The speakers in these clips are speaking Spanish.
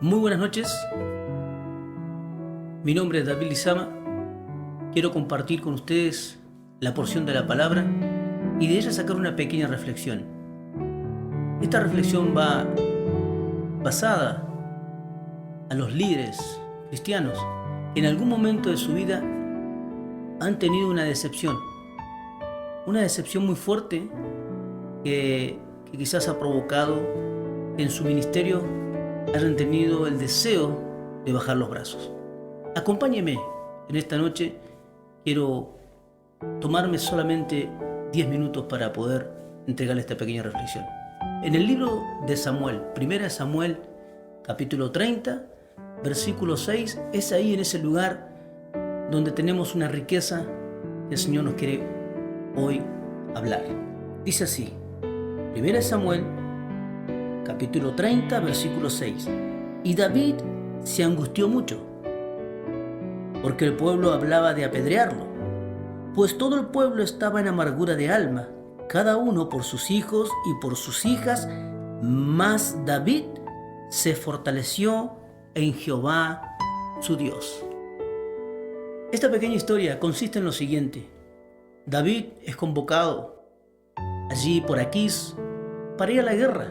Muy buenas noches, mi nombre es David Lizama. Quiero compartir con ustedes la porción de la palabra y de ella sacar una pequeña reflexión. Esta reflexión va basada a los líderes cristianos que en algún momento de su vida han tenido una decepción muy fuerte que quizás ha provocado que en su ministerio hayan tenido el deseo de bajar los brazos. Acompáñeme en esta noche. Quiero tomarme solamente 10 minutos para poder entregarle esta pequeña reflexión. En el libro de Samuel, 1 Samuel, capítulo 30, versículo 6, es ahí en ese lugar donde tenemos una riqueza que el Señor nos quiere hoy hablar. Dice así, 1 Samuel, capítulo 30, versículo 6. Y David se angustió mucho, porque el pueblo hablaba de apedrearlo, pues todo el pueblo estaba en amargura de alma, cada uno por sus hijos y por sus hijas, mas David se fortaleció en Jehová su Dios. Esta pequeña historia consiste en lo siguiente. David es convocado allí por Aquís para ir a la guerra,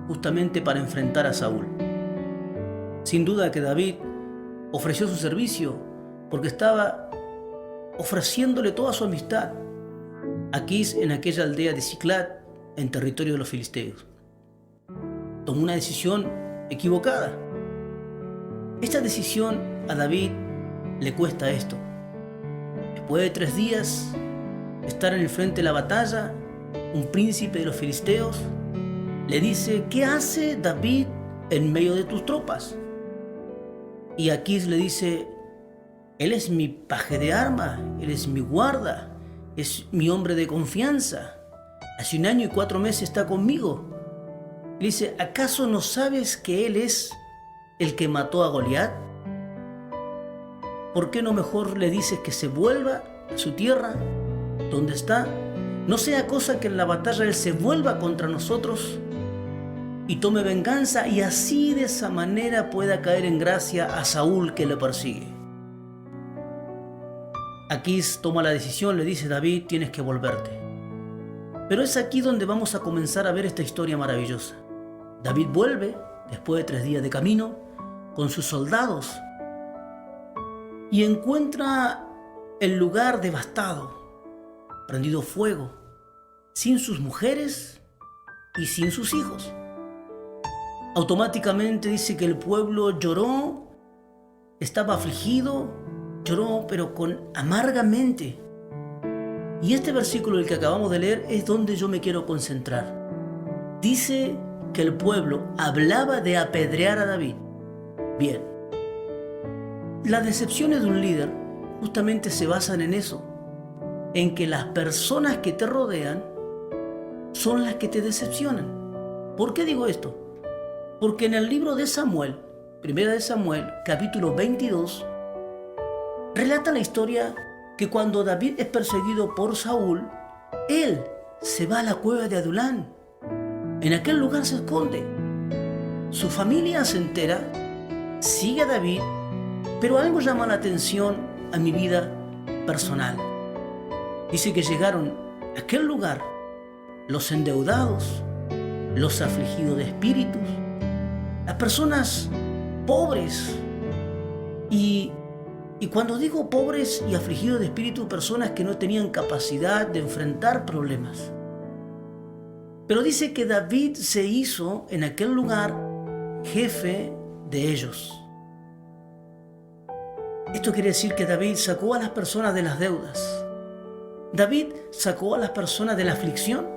justamente para enfrentar a Saúl. Sin duda que David ofreció su servicio porque estaba ofreciéndole toda su amistad a Aquís en aquella aldea de Siclag, en territorio de los filisteos. Tomó una decisión equivocada. Esta decisión a David le cuesta esto. Después de 3 días estar en el frente de la batalla, un príncipe de los filisteos le dice: ¿qué hace David en medio de tus tropas? Y Aquís le dice: él es mi paje de arma, él es mi guarda, es mi hombre de confianza. Hace 1 año y 4 meses está conmigo. Le dice: ¿acaso no sabes que él es el que mató a Goliat? ¿Por qué no mejor le dices que se vuelva a su tierra, donde está? No sea cosa que en la batalla él se vuelva contra nosotros y tome venganza, y así de esa manera pueda caer en gracia a Saúl, que le persigue. Aquís toma la decisión, le dice: David, tienes que volverte. Pero es aquí donde vamos a comenzar a ver esta historia maravillosa. David vuelve después de 3 días de camino con sus soldados y encuentra el lugar devastado, prendido fuego, sin sus mujeres y sin sus hijos. Automáticamente dice que el pueblo lloró, estaba afligido, lloró pero con amargamente. Y este versículo, el que acabamos de leer, es donde yo me quiero concentrar. Dice que el pueblo hablaba de apedrear a David. Bien, las decepciones de un líder justamente se basan en eso, en que las personas que te rodean son las que te decepcionan. ¿Por qué digo esto? Porque en el libro de Samuel, 1 de Samuel, capítulo 22, relata la historia que cuando David es perseguido por Saúl, él se va a la cueva de Adulán. En aquel lugar se esconde. Su familia se entera, sigue a David, pero algo llama la atención a mi vida personal. Dice que llegaron a aquel lugar los endeudados, los afligidos de espíritus, las personas pobres. Y cuando digo pobres y afligidos de espíritu, personas que no tenían capacidad de enfrentar problemas. Pero dice que David se hizo en aquel lugar jefe de ellos. Esto quiere decir que David sacó a las personas de las deudas. David sacó a las personas de la aflicción.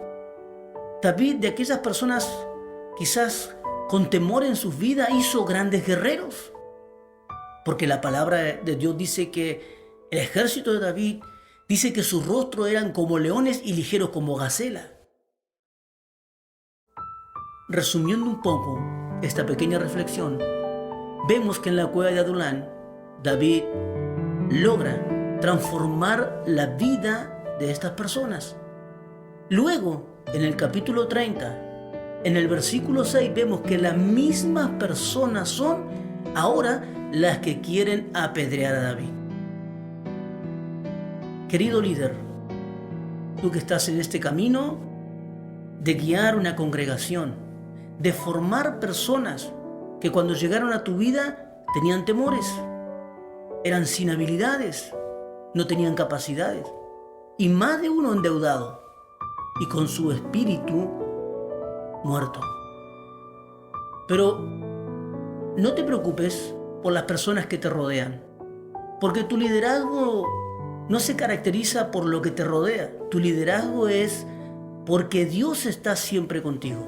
David, de aquellas personas quizás con temor en sus vidas, hizo grandes guerreros. Porque la palabra de Dios dice que el ejército de David, dice que sus rostros eran como leones y ligeros como gacela. Resumiendo un poco esta pequeña reflexión, vemos que en la cueva de Adulán, David logra transformar la vida de estas personas. Luego, en el capítulo 30, en el versículo 6 vemos que las mismas personas son ahora las que quieren apedrear a David. Querido líder, tú que estás en este camino de guiar una congregación, de formar personas que cuando llegaron a tu vida tenían temores, eran sin habilidades, no tenían capacidades, y más de uno endeudado y con su espíritu muerto. Pero no te preocupes por las personas que te rodean, porque tu liderazgo no se caracteriza por lo que te rodea. Tu liderazgo es porque Dios está siempre contigo.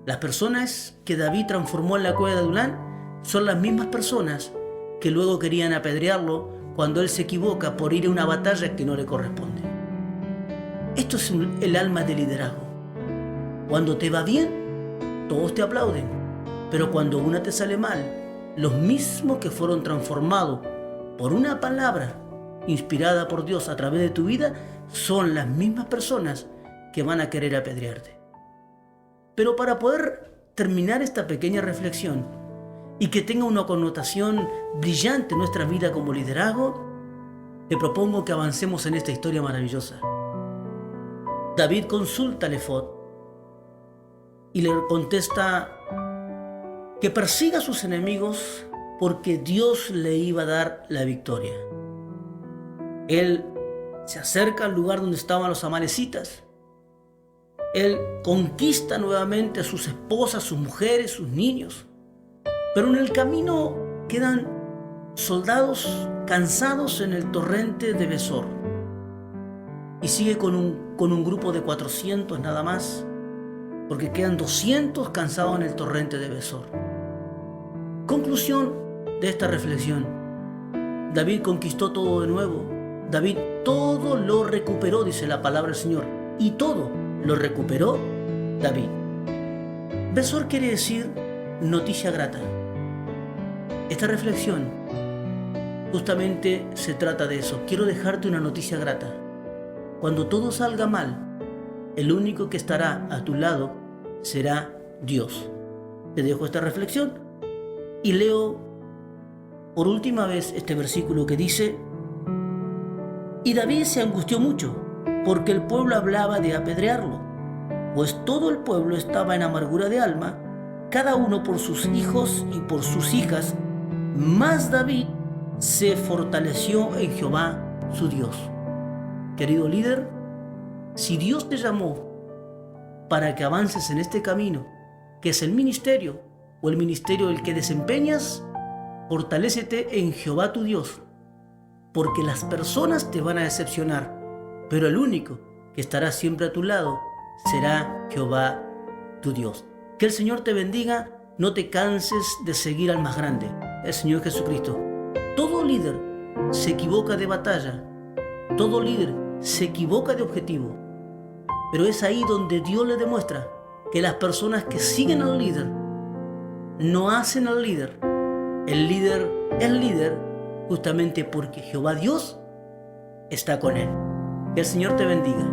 Las personas que David transformó en la cueva de Adulán son las mismas personas que luego querían apedrearlo cuando él se equivoca por ir a una batalla que no le corresponde. Esto es el alma del liderazgo. Cuando te va bien, todos te aplauden, pero cuando una te sale mal, los mismos que fueron transformados por una palabra inspirada por Dios a través de tu vida son las mismas personas que van a querer apedrearte. Pero para poder terminar esta pequeña reflexión y que tenga una connotación brillante en nuestra vida como liderazgo, te propongo que avancemos en esta historia maravillosa. David consulta al Efod y le contesta que persiga a sus enemigos porque Dios le iba a dar la victoria. Él se acerca al lugar donde estaban los amalecitas. Él conquista nuevamente a sus esposas, sus mujeres, sus niños. Pero en el camino quedan soldados cansados en el torrente de Besor. Y sigue con un grupo de 400 nada más, porque quedan 200 cansados en el torrente de Besor. Conclusión de esta reflexión. David conquistó todo de nuevo. David todo lo recuperó, dice la palabra del Señor. Y todo lo recuperó David. Besor quiere decir noticia grata. Esta reflexión justamente se trata de eso. Quiero dejarte una noticia grata. Cuando todo salga mal, el único que estará a tu lado será Dios. Te dejo esta reflexión y leo por última vez este versículo que dice: y David se angustió mucho, porque el pueblo hablaba de apedrearlo, pues todo el pueblo estaba en amargura de alma, cada uno por sus hijos y por sus hijas, mas David se fortaleció en Jehová su Dios. Querido líder, si Dios te llamó para que avances en este camino, que es el ministerio o el ministerio del que desempeñas, fortalécete en Jehová tu Dios, porque las personas te van a decepcionar, pero el único que estará siempre a tu lado será Jehová tu Dios. Que el Señor te bendiga, no te canses de seguir al más grande, el Señor Jesucristo. Todo líder se equivoca de batalla, todo líder se equivoca de objetivo, pero es ahí donde Dios le demuestra que las personas que siguen al líder no hacen al líder. El líder es líder justamente porque Jehová Dios está con él. Que el Señor te bendiga.